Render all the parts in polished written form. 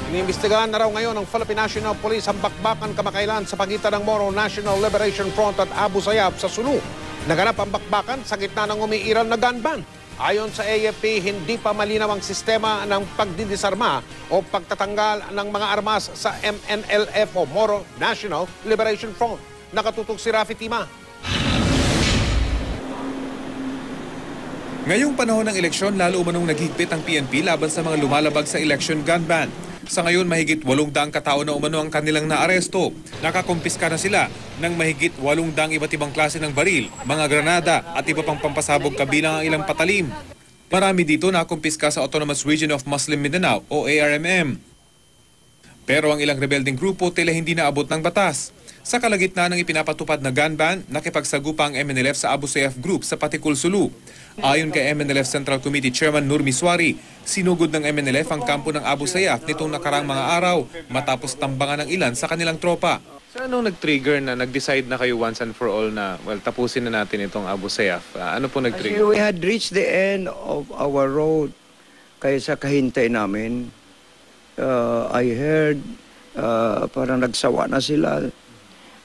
Iniimbestigahan na raw ngayon ng Philippine National Police ang bakbakan kamakailan sa pagitan ng Moro National Liberation Front at Abu Sayyaf sa Sulu. Naganap ang bakbakan sa gitna ng umiiral na gun ban. Ayon sa AFP, hindi pa malinaw ang sistema ng pagdidisarma o pagtatanggal ng mga armas sa MNLF o Moro National Liberation Front. Nakatutok si Rafi Tima. Ngayong panahon ng eleksyon, lalo umanong naghigpit ang PNP laban sa mga lumalabag sa election gun ban. Sa ngayon, mahigit 800 katao na umano ang kanilang naaresto. Nakakumpiska na sila ng mahigit 800 iba't ibang klase ng baril, mga granada at iba pang pampasabog kabilang ang ilang patalim. Marami dito nakumpiska sa Autonomous Region of Muslim Mindanao o ARMM. Pero ang ilang rebelding grupo tila hindi naabot ng batas. Sa kalagitnaan ng ipinapatupad na gun ban, nakipagsagupa ang MNLF sa Abu Sayyaf Group sa Patikul, Sulu. Ayon kay MNLF Central Committee Chairman Nur Miswari, sinugod ng MNLF ang kampo ng Abu Sayyaf nitong nakarang mga araw matapos tambangan ng ilan sa kanilang tropa. So anong nag-trigger na nag-decide na kayo once and for all na tapusin na natin itong Abu Sayyaf? Ano po nag-trigger? We had reached the end of our road kaya sa kahintay namin. I heard parang nagsawa na sila.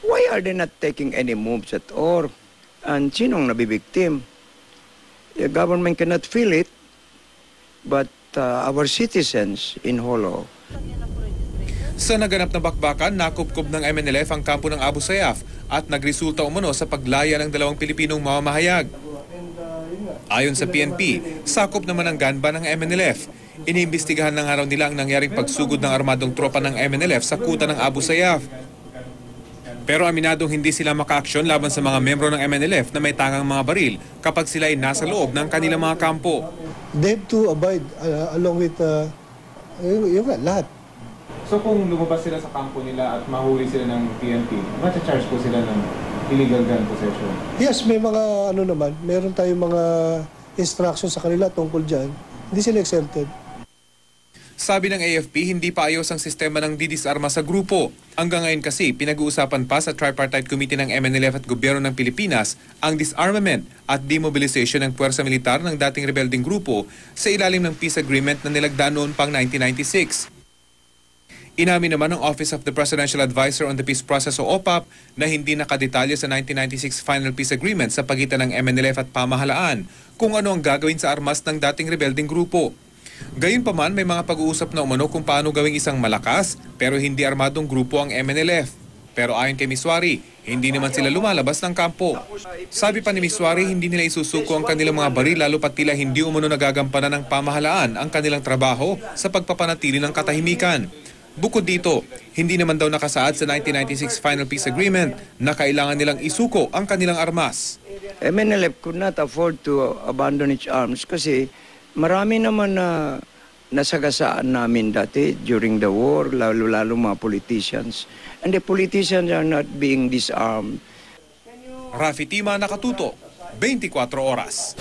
Why are they not taking any moves at all? And sinong nabibiktim? The government cannot feel it, but our citizens in Holo. Sa naganap na bakbakan, nakupkob ng MNLF ang kampo ng Abu Sayyaf at nagresulta umano sa paglaya ng 2 Pilipinong mamamahayag. Ayon sa PNP, sakop naman ang gun ban ng MNLF. Iniimbestigahan ng araw nila ang nangyaring pagsugod ng armadong tropa ng MNLF sa kuta ng Abu Sayyaf. Pero aminadong hindi sila maka-aksyon laban sa mga membro ng MNLF na may tangang mga baril kapag sila ay nasa loob ng kanilang mga kampo. They have to abide along with yung lahat. So kung lumabas sila sa kampo nila at mahuli sila ng PNP, ma-charge po sila ng illegal gun possession? Yes, may mga naman, meron tayong mga instructions sa kanila tungkol dyan. Hindi sila exempted. Sabi ng AFP, hindi pa ayos ang sistema ng didisarma sa grupo. Hanggang ngayon kasi, pinag-uusapan pa sa Tripartite Committee ng MNLF at Gobyerno ng Pilipinas ang disarmament at demobilization ng puwersa militar ng dating rebelding grupo sa ilalim ng peace agreement na nilagdaan noon pang 1996. Inamin naman ng Office of the Presidential Advisor on the Peace Process o OPAP na hindi nakadetalye sa 1996 Final Peace Agreement sa pagitan ng MNLF at pamahalaan kung ano ang gagawin sa armas ng dating rebelding grupo. Gayunpaman, may mga pag-uusap na umano kung paano gawing isang malakas pero hindi armadong grupo ang MNLF. Pero ayon kay Miswari, hindi naman sila lumalabas ng kampo. Sabi pa ni Miswari, hindi nila isusuko ang kanilang mga baril lalo pat tila hindi umano nagagampanan ng pamahalaan ang kanilang trabaho sa pagpapanatili ng katahimikan. Bukod dito, hindi naman daw nakasaad sa 1996 Final Peace Agreement na kailangan nilang isuko ang kanilang armas. MNLF could not afford to abandon its arms kasi marami naman na nasagasaan namin dati during the war, lalo-lalo mga politicians. And the politicians are not being disarmed. Rafi Tima, Nakatuto, 24 Oras.